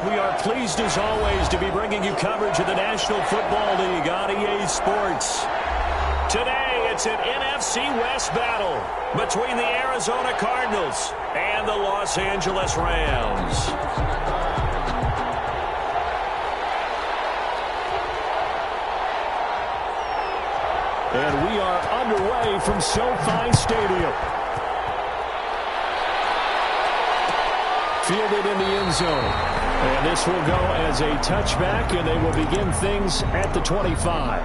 We are pleased as always to be bringing you coverage of the National Football League on EA Sports. Today it's an NFC West battle between the Arizona Cardinals and the Los Angeles Rams. And we are underway from SoFi Stadium. Fielded in the end zone. And this will go as a touchback, and they will begin things at the 25.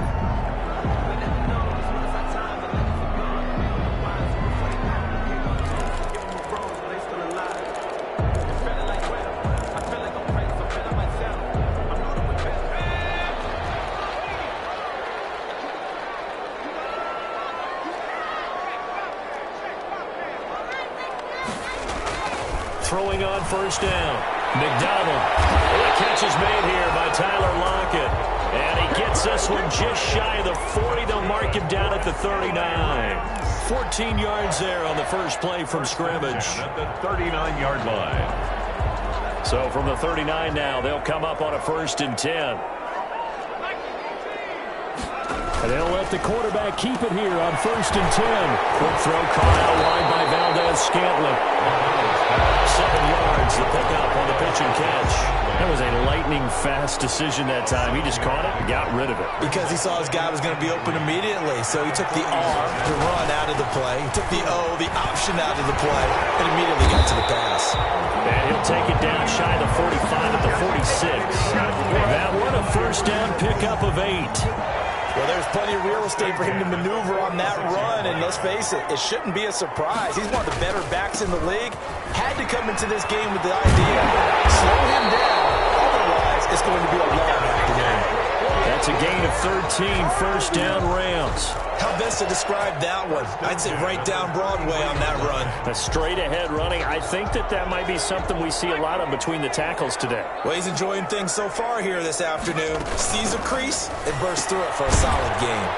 Throwing on first down. McDonald. The catch is made here by Tyler Lockett. And he gets this one just shy of the 40. They'll mark him down at the 39. 14 yards there on the first play from scrimmage. At the 39-yard line. So from the 39 now, they'll come up on a 1st and 10. And they'll let the quarterback keep it here on 1st and 10. Quick throw caught out wide by Valdez-Scantling. 7 yards to pick up on the pitch and catch. That was a lightning-fast decision that time. He just caught it and got rid of it. Because he saw his guy was going to be open immediately. So he took the R to run out of the play. He took the O, the option out of the play, and immediately got to the pass. And he'll take it down shy of the 45 at the 46. That one a first down pickup of 8. Well, there's plenty of real estate for him to maneuver on that run, and let's face it, it shouldn't be a surprise. He's one of the better backs in the league. Had to come into this game with the idea, slow him down, otherwise it's going to be a long afternoon. That's a gain of 13, first down Rams. How best to describe that one? I'd say right down Broadway on that run. A straight-ahead running. I think that might be something we see a lot of between the tackles today. Well, he's enjoying things so far here this afternoon. Sees a crease and bursts through it for a solid game.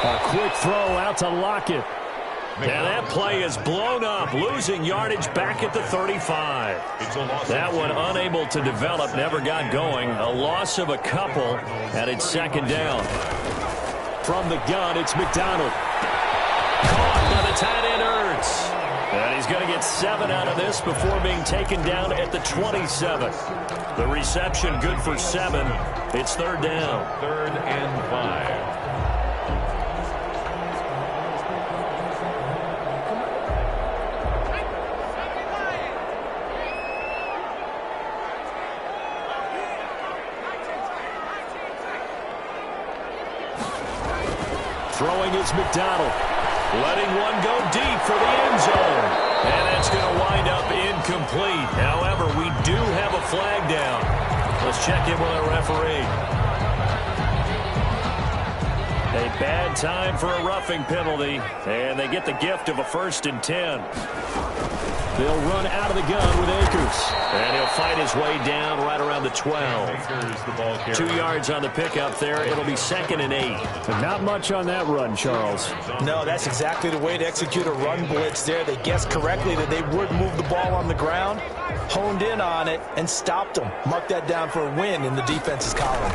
A quick throw out to Lockett. And that play is blown up, losing yardage back at the 35. That one unable to develop, never got going. A loss of a couple, and it's 2nd down. From the gun, it's McDonald. Caught by the tight end, Ertz. And he's going to get 7 out of this before being taken down at the 27. The reception good for 7. It's 3rd down. 3rd and 5. Throwing is McDonald. Letting one go deep for the end zone. And that's going to wind up incomplete. However, we do have a flag down. Let's check in with our referee. A bad time for a roughing penalty. And they get the gift of a 1st and 10. They'll run out of the gun with Akers. And he'll fight his way down right around the 12. 2 yards on the pickup there. It'll be 2nd and 8. But not much on that run, Charles. No, that's exactly the way to execute a run blitz there. They guessed correctly that they would move the ball on the ground, honed in on it, and stopped them. Mark that down for a win in the defense's column.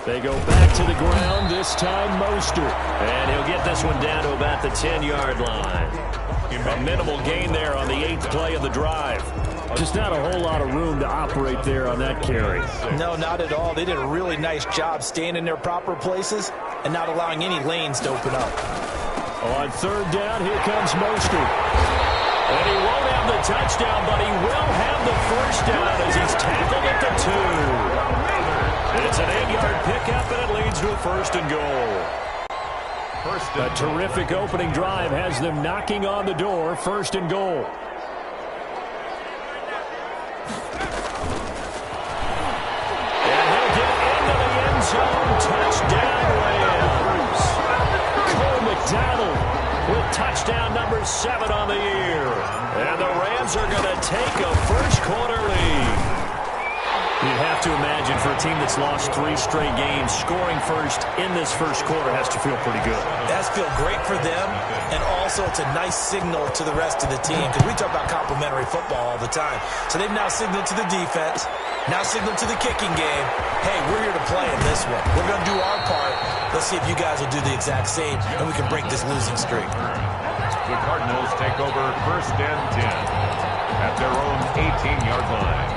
They go back to the ground, this time Mostert. And he'll get this one down to about the 10-yard line. A minimal gain there on the 8th play of the drive. Just not a whole lot of room to operate there on that carry. No, not at all. They did a really nice job staying in their proper places and not allowing any lanes to open up. On 3rd down, here comes Mostert. And he won't have the touchdown, but he will have the first down as he's tackled at the 2. It's an 8-yard pickup, and it leads to a 1st and goal. A terrific opening drive has them knocking on the door, 1st and goal. And he'll get into the end zone. Touchdown, Rams. Cole McDonald with touchdown number 7 on the year. And the Rams are going to take a first-quarter lead. You'd have to imagine imagine for a team that's lost 3 straight games, scoring first in this first quarter has to feel pretty good. That's feel great for them, and also it's a nice signal to the rest of the team, because we talk about complimentary football all the time. So they've now signaled to the defense, now signaled to the kicking game, hey, we're here to play in this one. We're going to do our part. Let's see if you guys will do the exact same, and we can break this losing streak. The Cardinals take over 1st and 10 at their own 18-yard line.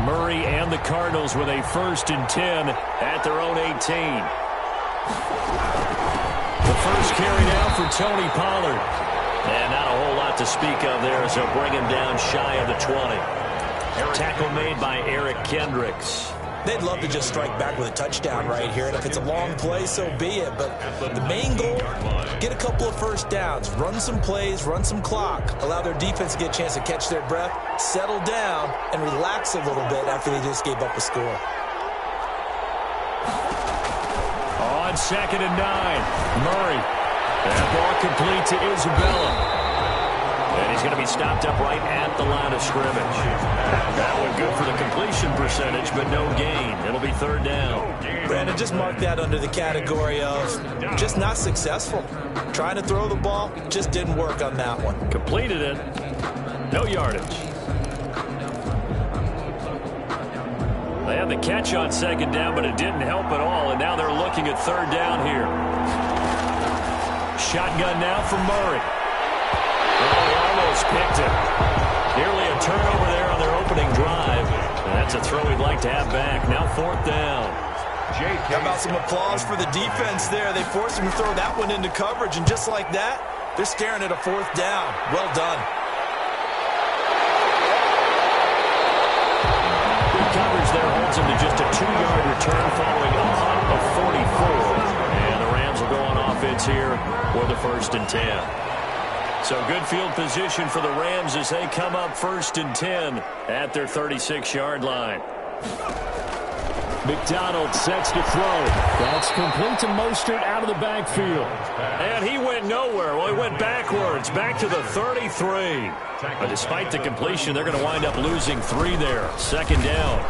Murray and the Cardinals with a 1st and 10 at their own 18. The first carry now for Tony Pollard. And not a whole lot to speak of there as they'll bring him down shy of the 20. Tackle made by Eric Kendricks. They'd love to just strike back with a touchdown right here, and if it's a long play, so be it. But the main goal, get a couple of first downs, run some plays, run some clock, allow their defense to get a chance to catch their breath, settle down, and relax a little bit after they just gave up a score. On 2nd and 9, Murray. That ball complete to Isabella. And he's going to be stopped up right at the line of scrimmage. That one good for the completion percentage, but no gain. It'll be 3rd down. Brandon, just mark that under the category of just not successful. Trying to throw the ball, just didn't work on that one. Completed it. No yardage. They had the catch on 2nd down, but it didn't help at all. And now they're looking at 3rd down here. Shotgun now for Murray. Oh, he almost picked it. Nearly a turnover there on their opening drive. And that's a throw he'd like to have back. Now 4th down. How about some applause for the defense there? They forced him to throw that one into coverage, and just like that, they're staring at a 4th down. Well done. Good coverage there holds him to just a 2-yard return following a punt of 44. And the Rams will go on offense here for the 1st and 10. So good field position for the Rams as they come up 1st and 10 at their 36-yard line. McDonald sets to throw. That's complete to Mostert out of the backfield. And he went nowhere. Well, he went backwards, back to the 33. But despite the completion, they're going to wind up losing 3 there. 2nd down.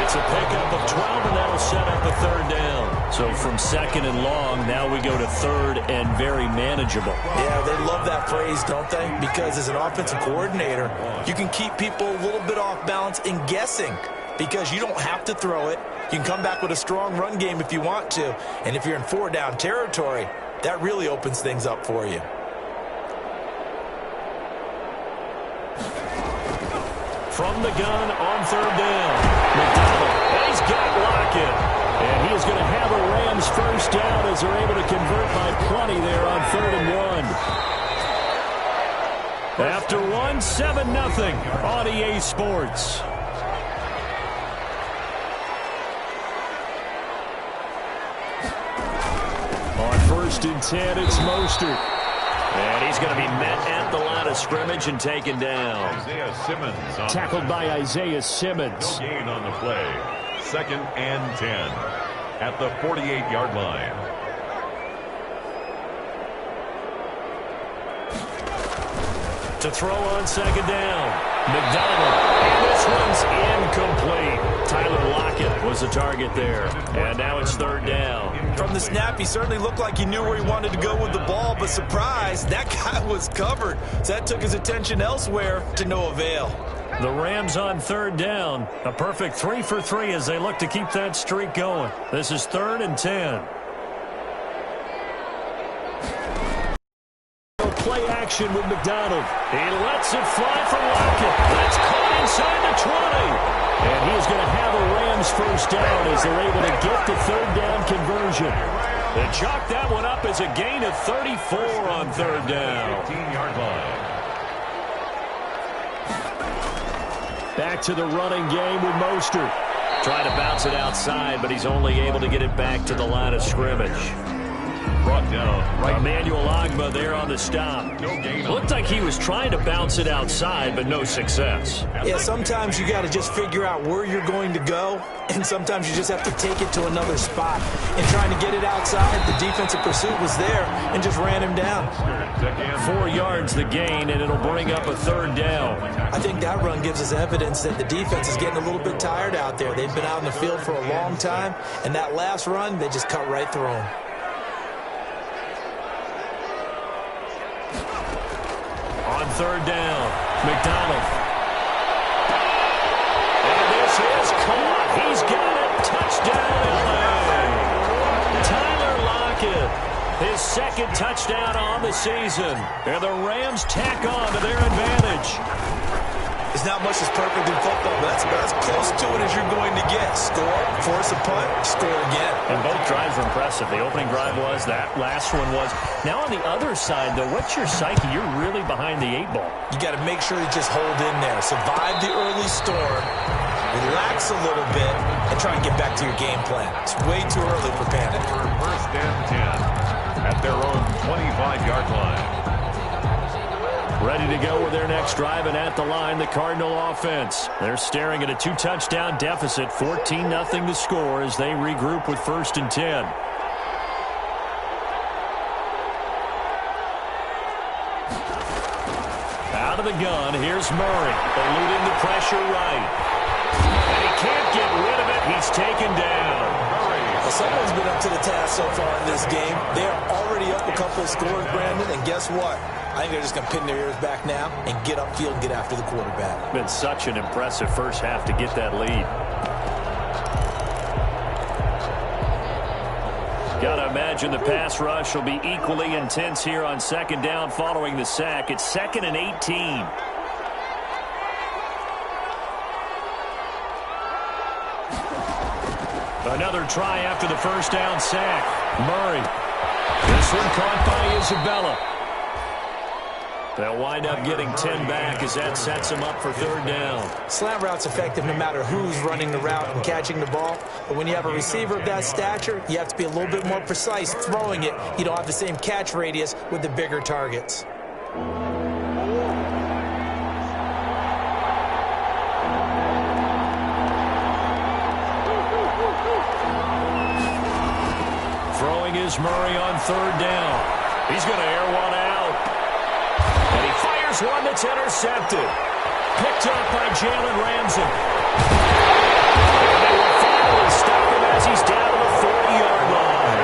It's a pickup of 12, and that'll set up a 3rd down. So from 2nd and long, now we go to 3rd and very manageable. Yeah, they love that phrase, don't they? Because as an offensive coordinator, you can keep people a little bit off balance and guessing, because you don't have to throw it. You can come back with a strong run game if you want to. And if you're in 4-down territory, that really opens things up for you. From the gun on 3rd down. McDonald, he's got Lockett. And he is going to have a Rams 1st down as they're able to convert by plenty there on 3rd and 1. After 1, 7-0 on EA Sports. On 1st and 10, it's Mostert. And he's going to be met at the line of scrimmage and taken down. Isaiah Simmons. Tackled by Isaiah Simmons. No gain on the play. 2nd and 10 at the 48-yard line. To throw on 2nd down. McDonald. And this one's incomplete. Tyler Lockett was the target there. And now it's 3rd down. From the snap, he certainly looked like he knew where he wanted to go with the ball, but surprise, that guy was covered. So that took his attention elsewhere to no avail. The Rams on 3rd down. A perfect 3 for 3 as they look to keep that streak going. This is 3rd and 10. Play action with McDonald. He lets it fly from Lockett. That's caught inside the 20. And he is going to have a Rams 1st down as they're able to get the 3rd down conversion. They chalk that one up as a gain of 34 on 3rd down. 15-yard line. Back to the running game with Mostert. Trying to bounce it outside, but he's only able to get it back to the line of scrimmage. Brought down right. Emmanuel Ogbah Uzomah there on the stop. Looked like he was trying to bounce it outside, but no success. Yeah, sometimes you got to just figure out where you're going to go, and sometimes you just have to take it to another spot. And trying to get it outside, the defensive pursuit was there and just ran him down. 4 yards the gain, and it'll bring up a 3rd down. I think that run gives us evidence that the defense is getting a little bit tired out there. They've been out in the field for a long time, and that last run, they just cut right through him. On 3rd down, McDonald. And this is caught. He's got it. Touchdown, LA. Tyler Lockett, his 2nd touchdown on the season. And the Rams tack on to their advantage. It's not much that's perfect in football, but that's about as close to it as you're going to get. Score, force a punt, score again. And both drives were impressive. The opening drive was, that last one was. Now on the other side, though, what's your psyche? You're really behind the 8 ball. You got to make sure you just hold in there. Survive the early storm, relax a little bit, and try and get back to your game plan. It's way too early for panic. First and 10 at their own 25-yard line. Ready to go with their next drive, and at the line, the Cardinal offense. They're staring at a 2-touchdown deficit, 14-0 to score as they regroup with 1st and 10. Out of the gun, here's Murray, eluding the pressure right. And he can't get rid of it. He's taken down. Well, someone's been up to the task so far in this game. They're already up a couple of scores, Brandon, and guess what? I think they're just going to pin their ears back now and get upfield and get after the quarterback. Been such an impressive first half to get that lead. Got to imagine the pass rush will be equally intense here on 2nd down following the sack. It's 2nd and 18. Another try after the 1st down sack. Murray. This one caught by Isabella. They'll wind up getting 10 back as that sets them up for 3rd down. Slant route's effective no matter who's running the route and catching the ball. But when you have a receiver of that stature, you have to be a little bit more precise throwing it. You don't have the same catch radius with the bigger targets. Throwing is Murray on 3rd down. He's going to air one out. And he fires one that's intercepted. Picked up by Jalen Ramsey. And they will finally stop him as he's down to the 40-yard line.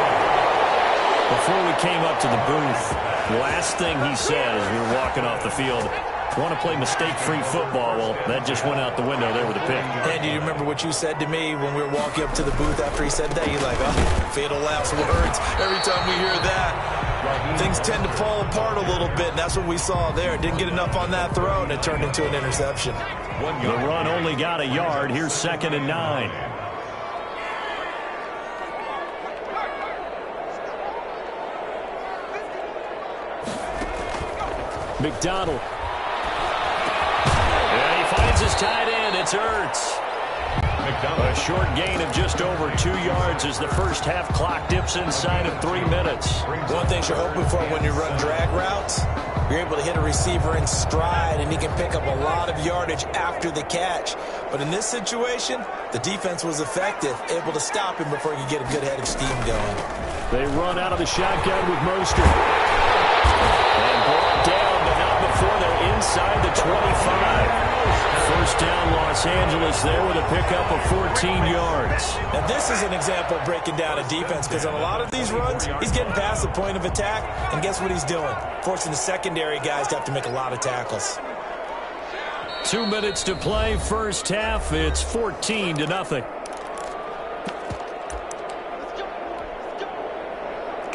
Before we came up to the booth, the last thing he said as we were walking off the field, want to play mistake-free football. Well, that just went out the window there with a pick. And do you remember what you said to me when we were walking up to the booth after he said that? You're like, oh, fatal last words. Every time we hear that, things tend to fall apart a little bit, and that's what we saw there. Didn't get enough on that throw, and it turned into an interception. The run only got a yard. Here's 2nd and 9. McDonald. And he finds his tight end. It's Ertz. A short gain of just over 2 yards as the first half clock dips inside of 3 minutes. One thing you're hoping for when you run drag routes, you're able to hit a receiver in stride, and he can pick up a lot of yardage after the catch. But in this situation, the defense was effective, able to stop him before he could get a good head of steam going. They run out of the shotgun with Mostert. And brought down, but not before they're inside the 25. First down, Los Angeles there with a pickup of 14 yards. Now, this is an example of breaking down a defense, because on a lot of these runs, he's getting past the point of attack, and guess what he's doing? Forcing the secondary guys to have to make a lot of tackles. 2 minutes to play, first half. It's 14-0.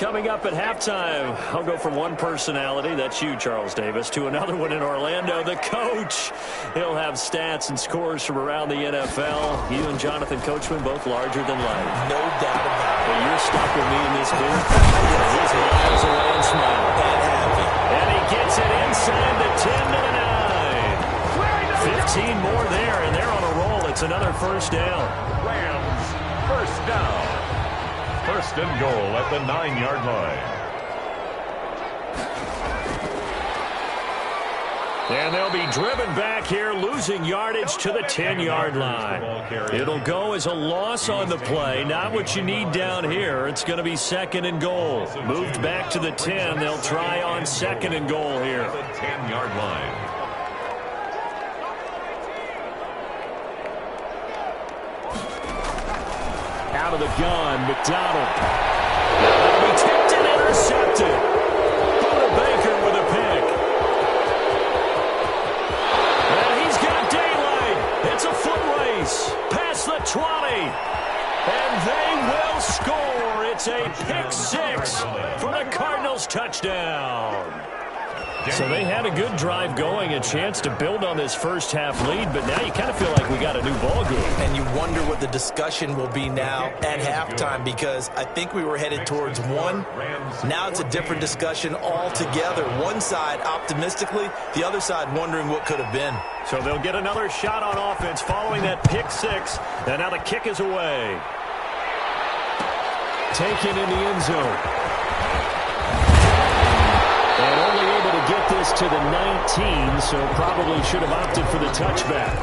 Coming up at halftime, I'll go from one personality, that's you, Charles Davis, to another one in Orlando, the coach. He'll have stats and scores from around the NFL. You and Jonathan Coachman, both larger than life. No doubt about it. But you're stuck with me in this booth. He's miles away and smiling. And happy. And he gets it inside the 10 to the 9. 15 more there, and they're on a roll. It's another first down. Rams, first down. First and goal at the 9-yard line. And they'll be driven back here, losing yardage to the 10-yard line. It'll go as a loss on the play. Not what you need down here. It's going to be 2nd and goal. Moved back to the 10. They'll try on 2nd and goal here. The 10-yard line. Out of the gun, McDonald. That'll be tipped and intercepted. Buda Baker with a pick. And he's got daylight. It's a foot race. Past the 20. And they will score. It's a pick 6 for the Cardinals touchdown. So they had a good drive going, a chance to build on this first half lead, but now you kind of feel like we got a new ball game. And you wonder what the discussion will be now at halftime, because I think we were headed towards one. Now it's a different discussion altogether. One side optimistically, the other side wondering what could have been. So they'll get another shot on offense following that pick 6, and now the kick is away. Taken in the end zone. And only able to get this to the 19, so probably should have opted for the touchback.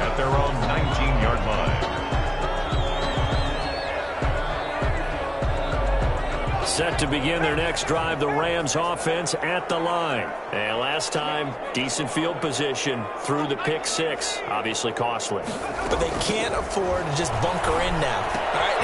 At their own 19-yard line. Set to begin their next drive, the Rams offense at the line. And last time, decent field position through the pick 6. Obviously costly. But they can't afford to just bunker in now. All right,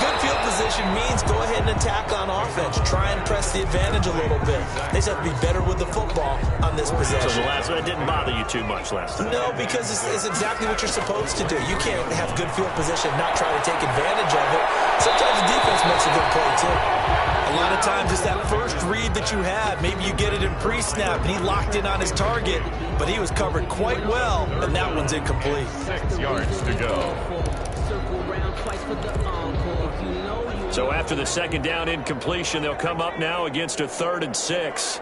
good field position means go ahead and attack on offense. Try and press the advantage a little bit. They just have to be better with the football on this possession. So the last one didn't bother you too much last time? No, because it's exactly what you're supposed to do. You can't have good field position, not try to take advantage of it. Sometimes the defense makes a good play, too. A lot of times it's that first read that you have. Maybe you get it in pre-snap, and he locked in on his target, but he was covered quite well, and that one's incomplete. 6 yards to go. So after the second down incompletion, they'll come up now against a 3rd and 6.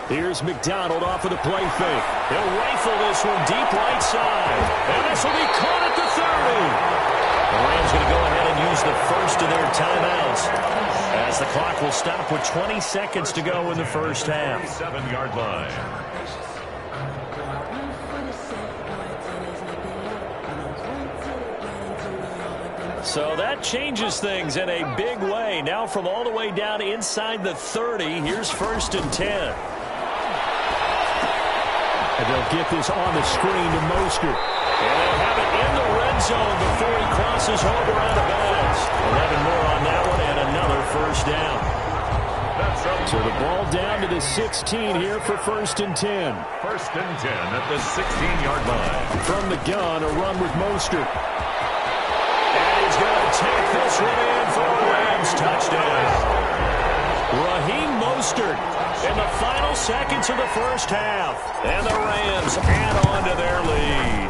Here's McDonald off of the play fake. He'll rifle this one deep right side. And this will be caught at the 30. The Rams going to go ahead and use the first of their timeouts, as the clock will stop with 20 seconds to go in the first half. 7-yard line. So that changes things in a big way. Now from all the way down inside the 30, here's 1st and 10. And they'll get this on the screen to Mostert. And they'll have it in the red zone before he crosses over out of bounds. 11 more on that one and another first down. So the ball down to the 16 here for 1st and 10. 1st and 10 at the 16-yard line. From the gun, a run with Mostert. And he's going to take this one in for a Rams touchdown. Raheem Mostert in the final seconds of the first half. And the Rams add on to their lead.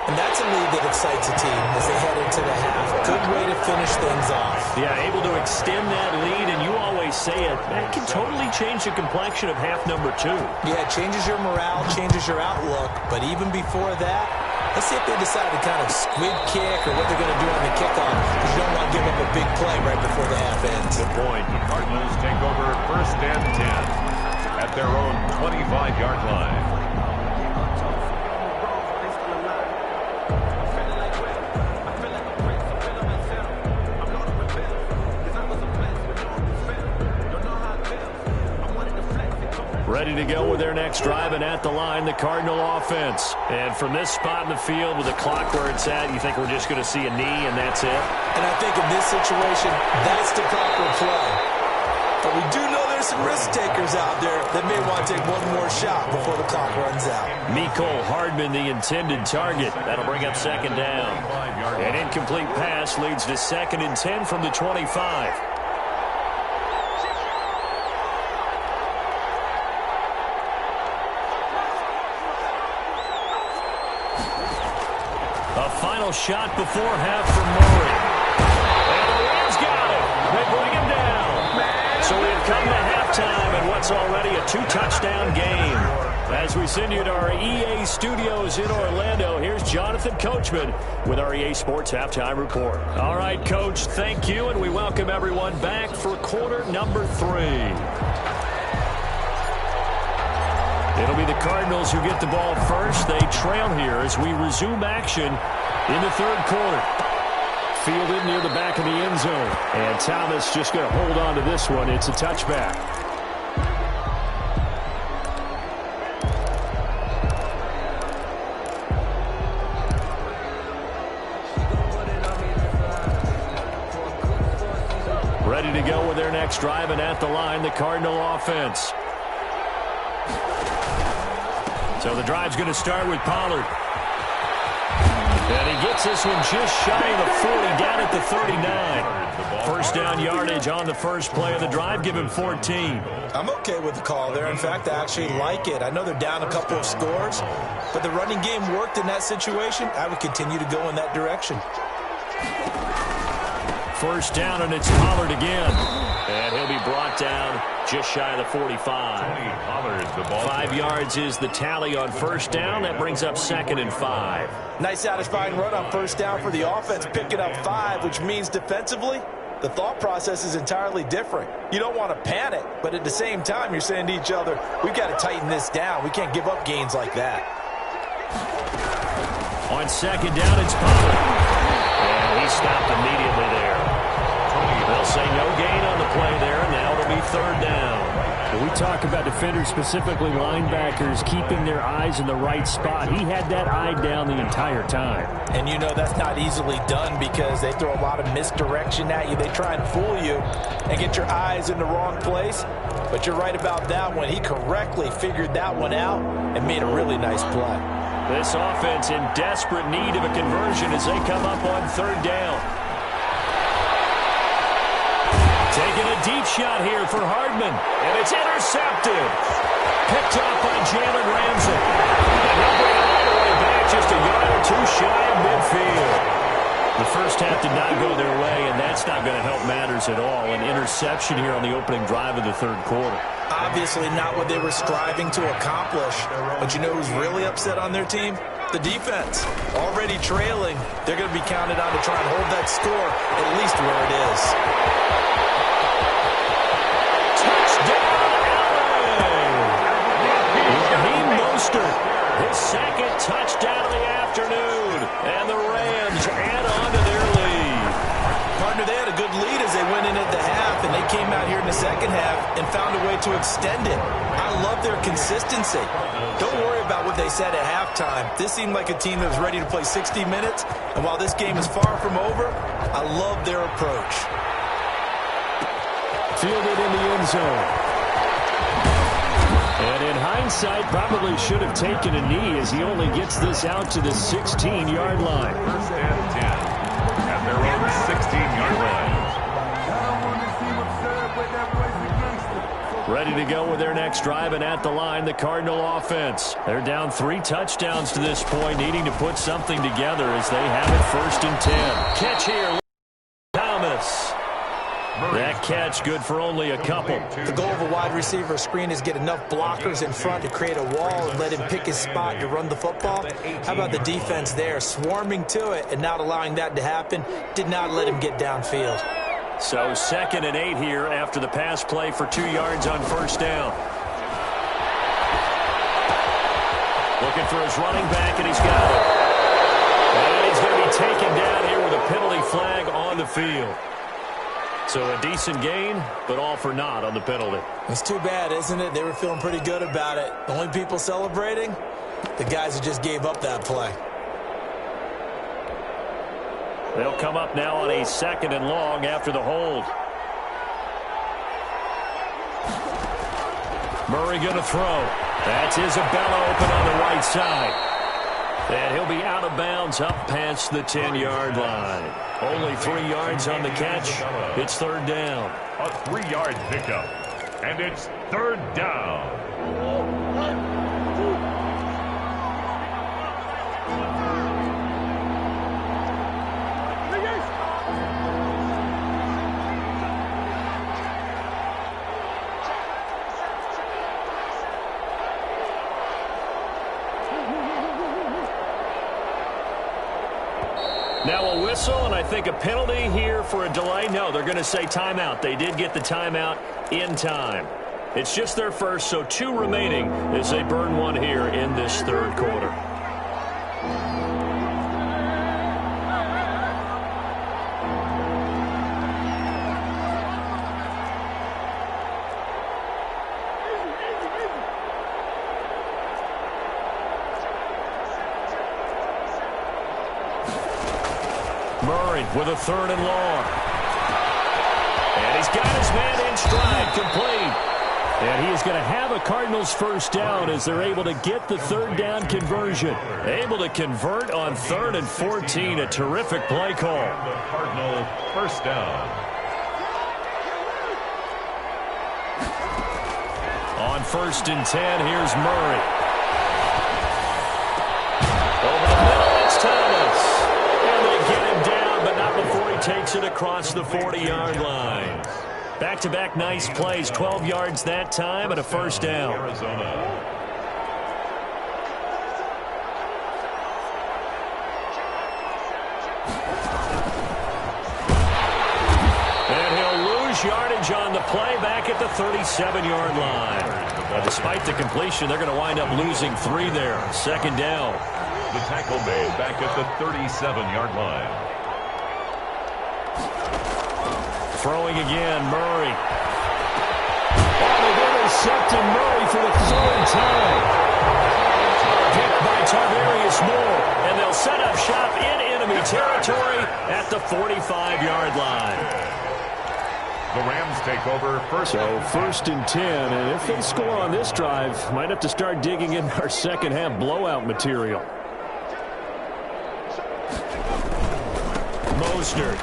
And that's a lead that excites a team as they head into the half. Good way to finish things off. Yeah, able to extend that lead, and you always say it, that can totally change the complexion of half number 2. Yeah, it changes your morale, changes your outlook. But even before that, let's see if they decide to kind of squib kick or what they're going to do on the kickoff, because you don't want to give up a big play right before the half ends. Good point. The Cardinals take over 1st and 10 at their own 25-yard line. Ready to go with their next drive, and at the line, the Cardinal offense. And from this spot in the field with the clock where it's at, you think we're just going to see a knee and that's it? And I think in this situation, that's the proper play. But we do know there's some risk takers out there that may want to take one more shot before the clock runs out. Mecole Hardman, the intended target. That'll bring up 2nd down. An incomplete pass leads to 2nd and 10 from the 25. A final shot before half from Murray. And the Rams got it. They bring him down. So we've come to halftime in what's already a 2-touchdown game. As we send you to our EA studios in Orlando, here's Jonathan Coachman with our EA Sports Halftime Report. All right, Coach, thank you, and we welcome everyone back for quarter number 3. It'll be the Cardinals who get the ball first. They trail here as we resume action in the third quarter. Fielded near the back of the end zone. And Thomas just going to hold on to this one. It's a touchback. Ready to go with their next drive, and at the line, the Cardinal offense. So the drive's going to start with Pollard. And he gets this one just shy of the 40, down at the 39. First down yardage on the first play of the drive. Give him 14. I'm okay with the call there. In fact, I actually like it. I know they're down a couple of scores, but the running game worked in that situation. I would continue to go in that direction. First down, and it's Pollard again. And he'll be brought down just shy of the 45. 5 yards is the tally on first down. That brings up 2nd and 5. Nice satisfying run on first down for the offense, picking up 5, which means defensively, the thought process is entirely different. You don't want to panic, but at the same time, you're saying to each other, we've got to tighten this down. We can't give up gains like that. On second down, it's Pollard. And he stopped immediately there. They'll say no gain on the play there, and now it'll be third down. When we talk about defenders, specifically linebackers, keeping their eyes in the right spot, he had that eye down the entire time. And you know that's not easily done because they throw a lot of misdirection at you. They try and fool you and get your eyes in the wrong place. But you're right about that one. He correctly figured that one out and made a really nice play. This offense in desperate need of a conversion as they come up on third down. Taking a deep shot here for Hardman, and it's intercepted. Picked off by Jalen Ramsey. And he'll bring it all the way back just a yard or two shy of midfield. The first half did not go their way, and that's not going to help matters at all. An interception here on the opening drive of the third quarter. Obviously not what they were striving to accomplish. But you know who's really upset on their team? The defense. Already trailing, they're going to be counted on to try and hold that score at least where it is. His second touchdown of the afternoon. And the Rams add on to their lead. Partner, they had a good lead as they went in at the half, and they came out here in the second half and found a way to extend it. I love their consistency. Don't worry about what they said at halftime. This seemed like a team that was ready to play 60 minutes, and while this game is far from over, I love their approach. Fielded in the end zone. And in hindsight, probably should have taken a knee as he only gets this out to the 16-yard line. First and 10 at their own 16-yard line. Ready to go with their next drive, and at the line, the Cardinal offense. They're down 3 touchdowns to this point, needing to put something together as they have it first and 10. Catch here, Thomas. That catch good for only a couple. The goal of a wide receiver screen is get enough blockers in front to create a wall and let him pick his spot to run the football. How about the defense there, swarming to it and not allowing that to happen? Did not let him get downfield. So 2nd and 8 here after the pass play for 2 yards on first down. Looking for his running back, and he's got it. And he's going to be taken down here with a penalty flag on the field. So a decent gain, but all for naught on the penalty. It's too bad, isn't it? They were feeling pretty good about it. The only people celebrating, the guys who just gave up that play. They'll come up now on a 2nd and long after the hold. Murray going to throw. That's Isabella open on the right side. And he'll be out of bounds up past the 10-yard line. Only 3 yards on the catch. It's third down. A 3-yard pickup. And it's third down. whistle, and I think a penalty here for a delay. No, they're going to say timeout. They did get the timeout in time. It's just their first, so 2 remaining as they burn one here in this third quarter. Murray with a 3rd and long. And he's got his man in stride, complete. And he is going to have a Cardinals first down as they're able to get the 3rd down conversion. Able to convert on 3rd and 14. A terrific play call. The Cardinal first down. On 1st and 10, here's Murray. Over the middle, it's Thomas. And they get him down, but not before he takes it across the 40-yard line. Back-to-back nice plays, 12 yards that time and a first down. Arizona. And he'll lose yardage on the play back at the 37-yard line. But despite the completion, they're going to wind up losing 3 there. 2nd down. The tackle made back at the 37-yard line. Throwing again, Murray. Oh, they've intercepted Murray for the 3rd time. Picked by Tarvarius Moore, and they'll set up shop in enemy territory at the 45-yard line. The Rams take over first. So 1st and 10, and if they score on this drive, might have to start digging in our second half blowout material. Mostert.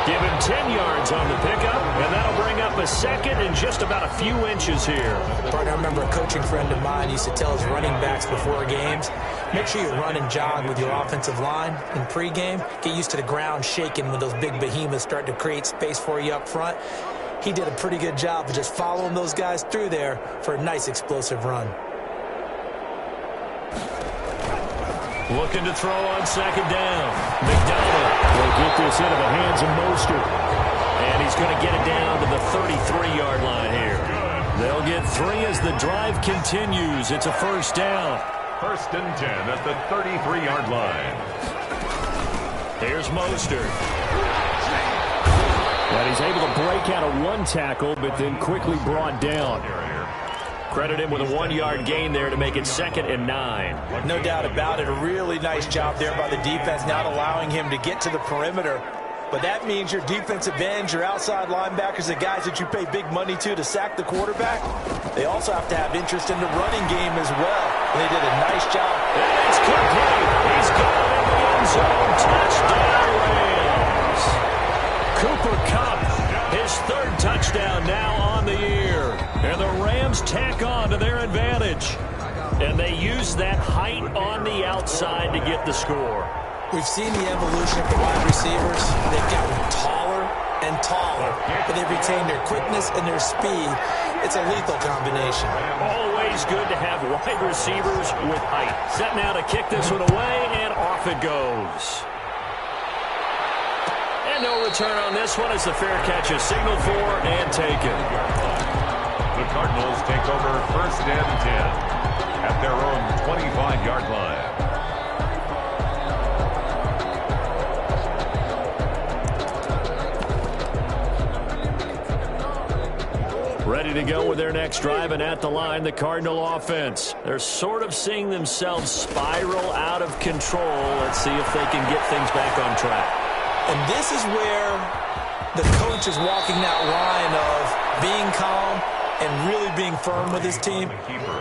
Give him 10 yards on the pickup, and that'll bring up a 2nd and just about a few inches here. Partner, I remember a coaching friend of mine used to tell his running backs before games, make sure you run and jog with your offensive line in pregame. Get used to the ground shaking when those big behemoths start to create space for you up front. He did a pretty good job of just following those guys through there for a nice explosive run. Looking to throw on 2nd down. McDonald will get this into the hands of Mostert. And he's going to get it down to the 33-yard line here. They'll get 3 as the drive continues. It's a first down. 1st and 10 at the 33-yard line. Here's Mostert. And he's able to break out of 1 tackle, but then quickly brought down. Credit him with a 1-yard gain there to make it 2nd and 9. No doubt about it. A really nice job there by the defense, not allowing him to get to the perimeter. But that means your defensive ends, your outside linebackers, the guys that you pay big money to sack the quarterback, they also have to have interest in the running game as well. And they did a nice job. And it's complete. He's going in the end zone. Touchdown, Rams. Cooper Kupp, his 3rd touchdown now on the year. And the Rams tack on to their advantage. And they use that height on the outside to get the score. We've seen the evolution of the wide receivers. They've gotten taller and taller, but they've retained their quickness and their speed. It's a lethal combination. Always good to have wide receivers with height. Set now to kick this one away, and off it goes. And no return on this one as the fair catch is signaled for and taken. The Cardinals take over 1st and 10 at their own 25-yard line. Ready to go with their next drive, and at the line, the Cardinal offense. They're sort of seeing themselves spiral out of control. Let's see if they can get things back on track. And this is where the coach is walking that line of being calm and really being firm with his team.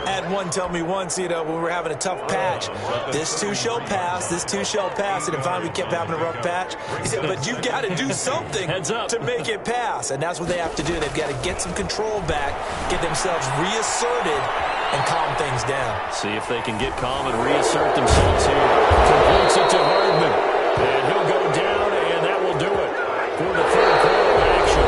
Had one tell me once, when we were having a tough patch, this too shall pass, this too shall pass. And if finally we kept having a rough patch, he said, but you've got to do something to make it pass. And that's what they have to do. They've got to get some control back, get themselves reasserted, and calm things down. See if they can get calm and reassert themselves here. Completes it to Hardman. And he'll go down, and that will do it for the 3rd quarter of action.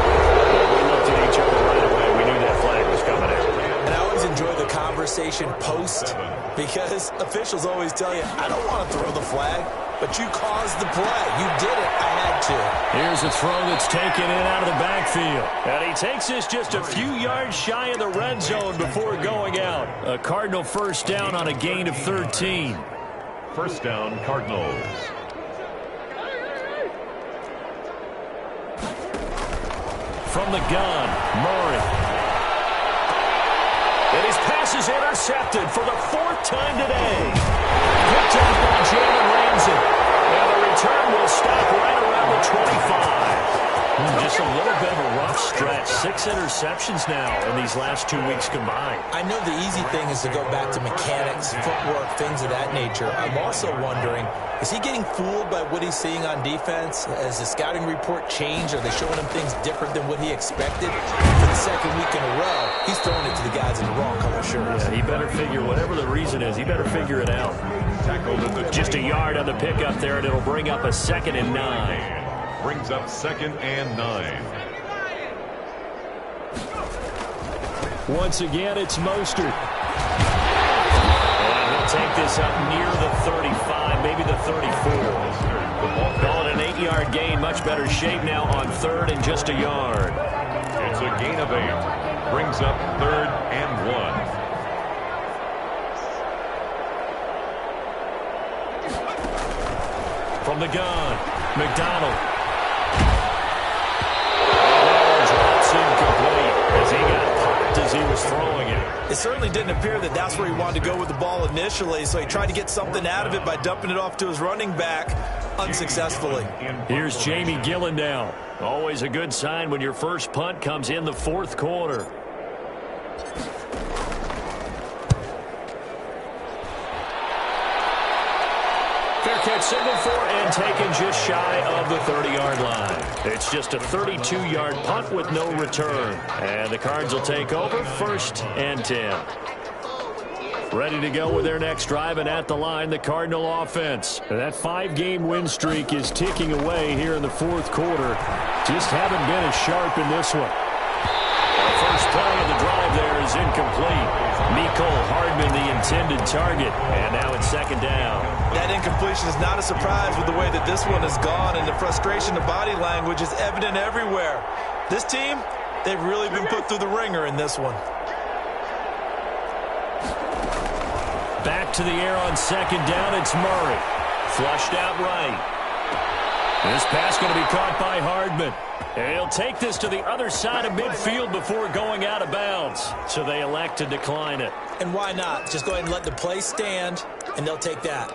We looked at each other right away. We knew that flag was coming out. And I always enjoy the conversation celebration post, because officials always tell you, I don't want to throw the flag, but you caused the play. You did it. I had to. Here's a throw that's taken in out of the backfield. And he takes this just a few yards shy of the red zone before going out. A Cardinal first down on a gain of 13. First down, Cardinals. From the gun, Murray. And his pass is intercepted for the 4th time today. Picked up by Jalen Ramsey. And the return will stop right around the 25. Just a little bit of a rough stretch. 6 interceptions now in these last 2 weeks combined. I know the easy thing is to go back to mechanics, footwork, things of that nature. I'm also wondering, is he getting fooled by what he's seeing on defense? Has the scouting report changed? Are they showing him things different than what he expected? For the 2nd week in a row, he's throwing it to the guys in the wrong color shirts. Yeah, he better figure, whatever the reason is, he better figure it out. Just a yard on the pickup there, and it'll bring up a 2nd and 9. Brings up 2nd and 9. Once again, it's Mostert. And he'll take this up near the 35, maybe the 34. Call it an 8-yard gain, much better shape now on 3rd and just a yard. It's a gain of 8. Brings up 3rd and 1. From the gun, McDonald. Incomplete as he got popped as he was throwing it. It certainly didn't appear that that's where he wanted to go with the ball initially, so he tried to get something out of it by dumping it off to his running back unsuccessfully. Here's Jamie Gillen now. Always a good sign when your first punt comes in the 4th quarter. Fair catch signal for and taken just shy of the 30-yard line. It's just a 32-yard punt with no return. And the Cards will take over 1st and 10. Ready to go with their next drive, and at the line, the Cardinal offense. That 5-game win streak is ticking away here in the 4th quarter. Just haven't been as sharp in this one. The first play of the drive there is incomplete. Mecole Hardman, the intended target, and now it's 2nd down. That incompletion is not a surprise with the way that this one has gone, and the frustration, the body language is evident everywhere. This team, they've really been put through the ringer in this one. Back to the air on 2nd down, it's Murray. Flushed out right. This pass going to be caught by Hardman. And he'll take this to the other side of midfield before going out of bounds. So they elect to decline it. And why not? Just go ahead and let the play stand, and they'll take that.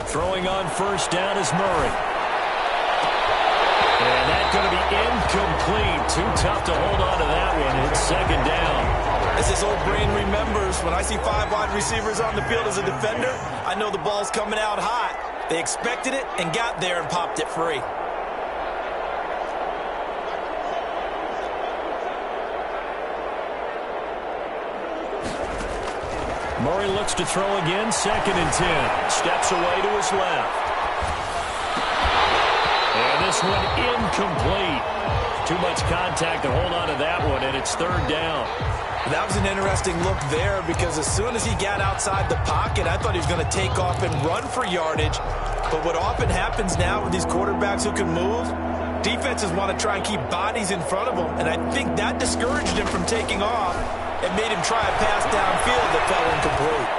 Throwing on 1st down is Murray. And that's going to be incomplete. Too tough to hold on to that one. It's 2nd down. As his old brain remembers, when I see 5 wide receivers on the field as a defender, I know the ball's coming out hot. They expected it and got there and popped it free. Murray looks to throw again, 2nd and 10. Steps away to his left. And this one incomplete. Too much contact to hold on to that one, and it's 3rd down. That was an interesting look there, because as soon as he got outside the pocket, I thought he was going to take off and run for yardage. But what often happens now with these quarterbacks who can move, defenses want to try and keep bodies in front of them, and I think that discouraged him from taking off and made him try a pass downfield that fell incomplete.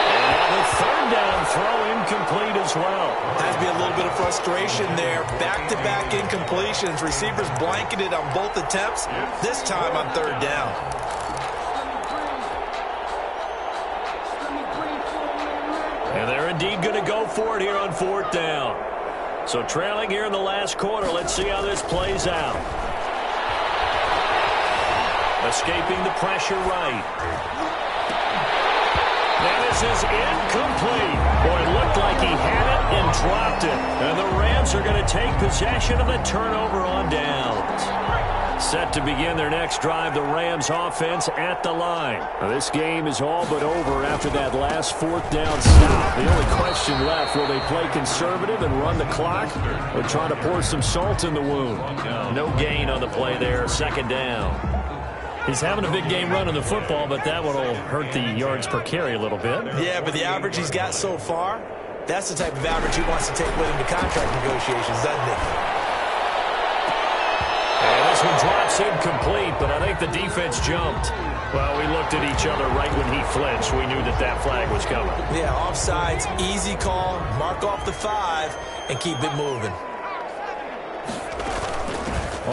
And now the 3rd down throw incomplete as well. Has to be a little bit of frustration there. Back-to-back incompletions. Receivers blanketed on both attempts, this time on 3rd down. And they're indeed going to go for it here on 4th down. So trailing here in the last quarter, let's see how this plays out. Escaping the pressure right. And this is incomplete. Boy, it looked like he had it and dropped it. And the Rams are going to take possession of the turnover on downs. Set to begin their next drive, the Rams offense at the line. Now, this game is all but over after that last fourth down stop. The only question left, will they play conservative and run the clock or try to pour some salt in the wound? No gain on the play there, second down. He's having a big game running the football, but that one will hurt the yards per carry a little bit. Yeah, but the average he's got so far, that's the type of average he wants to take with him to contract negotiations, doesn't it? And this one drops incomplete, but I think the defense jumped. Well, we looked at each other right when he flinched. We knew that that flag was coming. Yeah, offsides, easy call, mark off the 5, and keep it moving.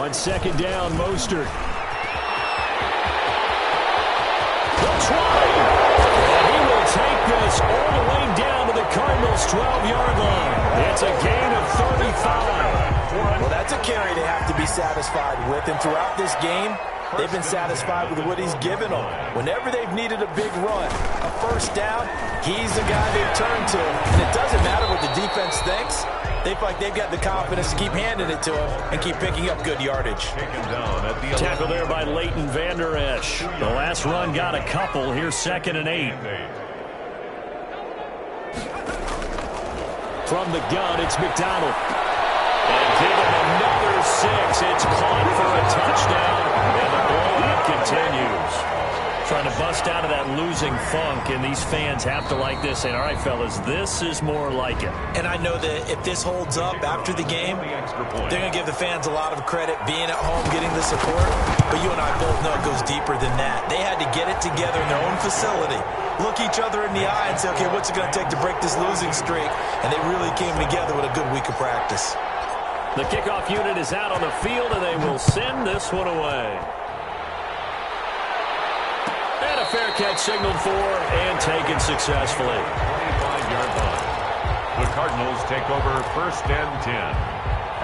On second down, Mostert. They'll try. And he will take this all the way down to the Cardinals' 12-yard line. It's a gain of 35. Well, that's a carry they have to be satisfied with. And throughout this game, they've been satisfied with what he's given them. Whenever they've needed a big run, a first down, he's the guy they've turned to. And it doesn't matter what the defense thinks. They feel like they've got the confidence to keep handing it to him and keep picking up good yardage. Tackle there by Leighton Vander Esch. The last run got a couple. Here's 2nd and 8. From the gun, it's McDonald. And give him another 6. It's caught for a touchdown, and the blowout continues. Trying to bust out of that losing funk, and these fans have to like this. And all right, fellas, this is more like it. And I know that if this holds up after the game, they're going to give the fans a lot of credit being at home, getting the support. But you and I both know it goes deeper than that. They had to get it together in their own facility, look each other in the eye and say, okay, what's it going to take to break this losing streak? And they really came together with a good week of practice. The kickoff unit is out on the field, and they will send this one away. And a fair catch signaled for and taken successfully. 25-yard line. The Cardinals take over 1st and 10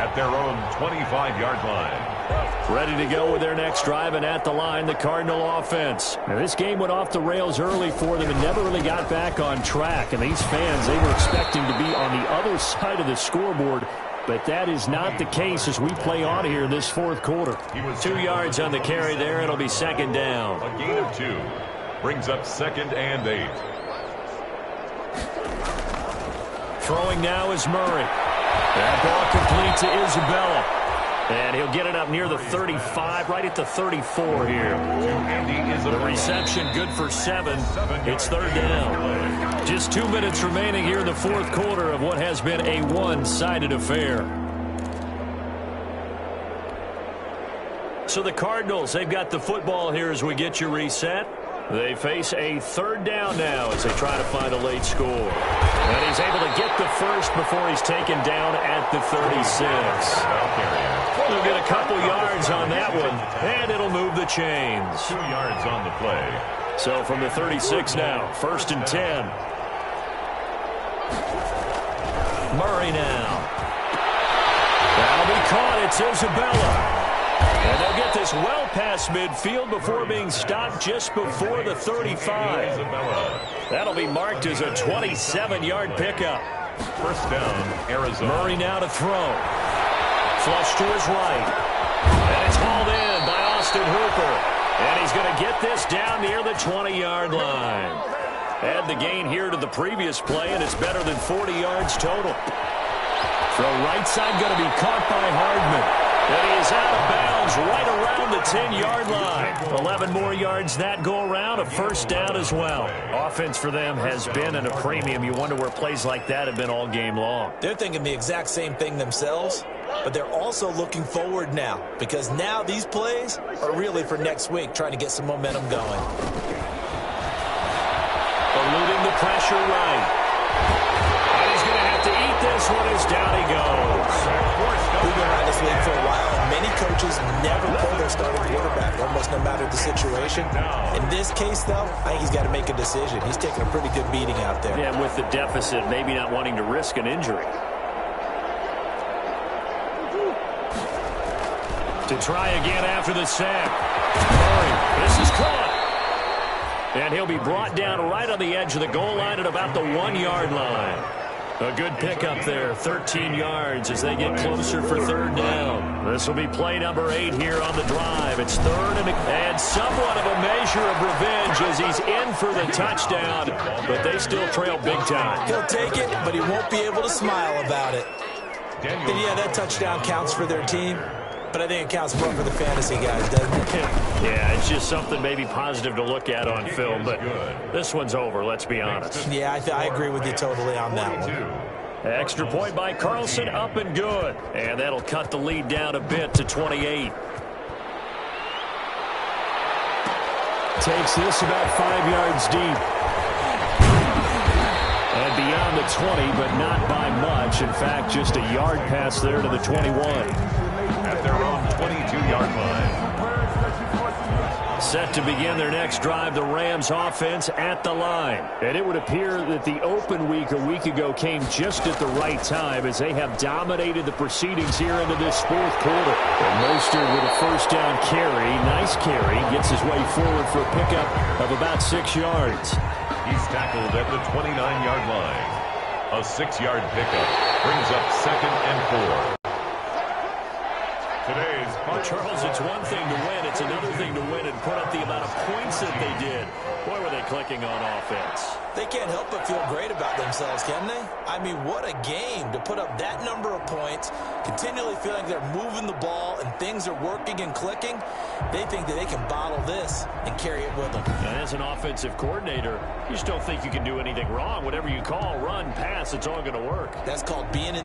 at their own 25-yard line. Ready to go with their next drive, and at the line, the Cardinal offense. Now, this game went off the rails early for them and never really got back on track. And these fans, they were expecting to be on the other side of the scoreboard. But that is not the case as we play on here in this fourth quarter. 2 yards on the carry there. It'll be 2nd down. A gain of 2 brings up 2nd and 8. Throwing now is Murray. That ball complete to Isabella. And he'll get it up near the 35, right at the 34 here. The reception good for 7. It's 3rd down. Just 2 minutes remaining here in the fourth quarter of what has been a one-sided affair. So the Cardinals, they've got the football here as we get you reset. They face a 3rd down now as they try to find a late score. And he's able to get the first before he's taken down at the 36. They'll get a couple yards on that one, and it'll move the chains. 2 yards on the play. So from the 36 now, 1st and 10. Murray now. That'll be caught. It's Isabella. And they'll get this well past midfield before being stopped just before the 35. That'll be marked as a 27-yard pickup. 1st down, Arizona. Murray now to throw. Flush to his right. And it's hauled in by Austin Hooper. And he's going to get this down near the 20-yard line. Add the gain here to the previous play, and it's better than 40 yards total. Throw right side going to be caught by Hardman. And he is out of bounds right around the 10-yard line. 11 more yards that go around, a 1st down as well. Offense for them has been at a premium. You wonder where plays like that have been all game long. They're thinking the exact same thing themselves, but they're also looking forward now because now these plays are really for next week, trying to get some momentum going. Eluding the pressure right. And he's going to have to eat this one as down he goes. We've been around this league for a while, and many coaches never pull their starting quarterback, almost no matter the situation. In this case, though, I think he's got to make a decision. He's taking a pretty good beating out there. Yeah, and with the deficit, maybe not wanting to risk an injury. To try again after the sack. Murray, this is caught. And he'll be brought down right on the edge of the goal line at about the 1-yard line. A good pickup there, 13 yards as they get closer for third down. This will be play number 8 here on the drive. It's third and somewhat of a measure of revenge as he's in for the touchdown, but they still trail big time. He'll take it, but he won't be able to smile about it. And yeah, that touchdown counts for their team, but I think it counts more for the fantasy guys, doesn't it? Yeah, it's just something maybe positive to look at on film, but this one's over, let's be honest. Yeah, I agree with you totally on that one. Extra point by Carlson, up and good. And that'll cut the lead down a bit to 28. Takes this about 5 yards deep. And beyond the 20, but not by much. In fact, just a yard pass there to the 21. At their own 22-yard line. Set to begin their next drive, the Rams offense at the line. And it would appear that the open week a week ago came just at the right time as they have dominated the proceedings here into this fourth quarter. And Mostert with a first down carry. Nice carry. Gets his way forward for a pickup of about 6 yards. He's tackled at the 29-yard line. A 6-yard pickup brings up 2nd and 4. Today's Charles, it's one thing to win. It's another thing to win and put up the amount of points that they did. Boy, were they clicking on offense. They can't help but feel great about themselves, can they? I mean, what a game to put up that number of points, continually feeling they're moving the ball and things are working and clicking. They think that they can bottle this and carry it with them. And as an offensive coordinator, you just don't think you can do anything wrong. Whatever you call, run, pass, it's all going to work. That's called being in